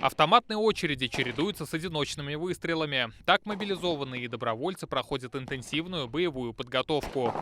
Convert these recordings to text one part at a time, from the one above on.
Автоматные очереди чередуются с одиночными выстрелами. Так мобилизованные и добровольцы проходят интенсивную боевую подготовку.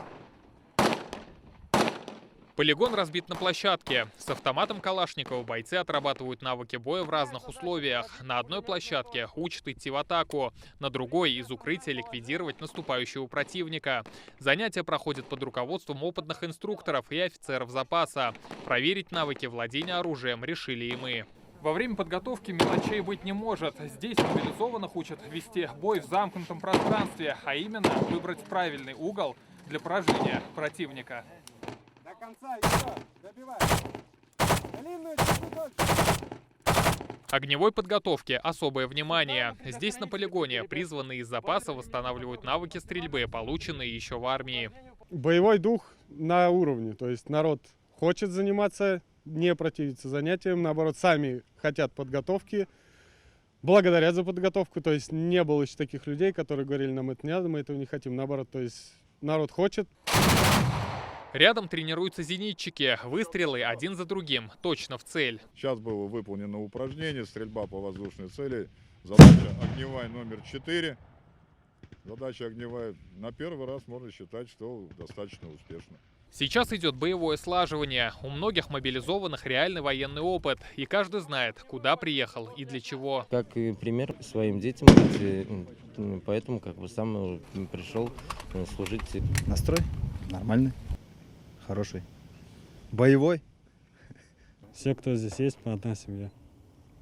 Полигон разбит на площадке. С автоматом Калашникова бойцы отрабатывают навыки боя в разных условиях. На одной площадке учат идти в атаку, на другой из укрытия ликвидировать наступающего противника. Занятия проходят под руководством опытных инструкторов и офицеров запаса. Проверить навыки владения оружием решили и мы. Во время подготовки мелочей быть не может. Здесь мобилизованных учат вести бой в замкнутом пространстве, а именно выбрать правильный угол для поражения противника. До конца еще добивай. Длинную чуть дольше. Огневой подготовке особое внимание. Здесь на полигоне призванные из запаса восстанавливают навыки стрельбы, полученные еще в армии. Боевой дух на уровне, то есть народ хочет заниматься, не противится занятиям, наоборот, сами хотят подготовки, благодарят за подготовку, то есть не было еще таких людей, которые говорили, нам это не надо, мы этого не хотим, наоборот, то есть народ хочет. Рядом тренируются зенитчики. Выстрелы один за другим, точно в цель. Сейчас было выполнено упражнение «Стрельба по воздушной цели». Задача огневая номер 4. Задача огневая на первый раз можно считать, что достаточно успешно. Сейчас идет боевое слаживание. У многих мобилизованных реальный военный опыт. И каждый знает, куда приехал и для чего. Как и пример своим детям, поэтому сам пришел служить. Настрой нормальный, хороший, боевой. Все, кто здесь есть, по одна семья.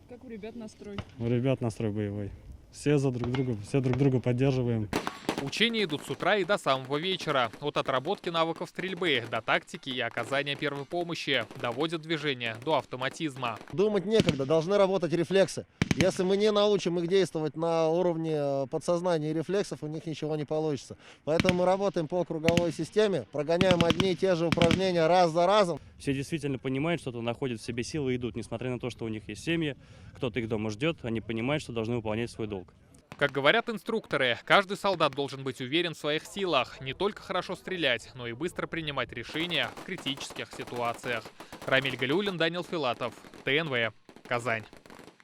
Как у ребят настрой? У ребят настрой боевой. Все друг друга поддерживаем. Учения идут с утра и до самого вечера. От отработки навыков стрельбы до тактики и оказания первой помощи. Доводят движение до автоматизма. Думать некогда, должны работать рефлексы. Если мы не научим их действовать на уровне подсознания и рефлексов, у них ничего не получится. Поэтому мы работаем по круговой системе, прогоняем одни и те же упражнения раз за разом. Все действительно понимают, что находят в себе силы и идут, несмотря на то, что у них есть семьи, кто-то их дома ждет, они понимают, что должны выполнять свой долг. Как говорят инструкторы, каждый солдат должен быть уверен в своих силах, не только хорошо стрелять, но и быстро принимать решения в критических ситуациях. Рамиль Галиуллин, Даниил Филатов, ТНВ, Казань.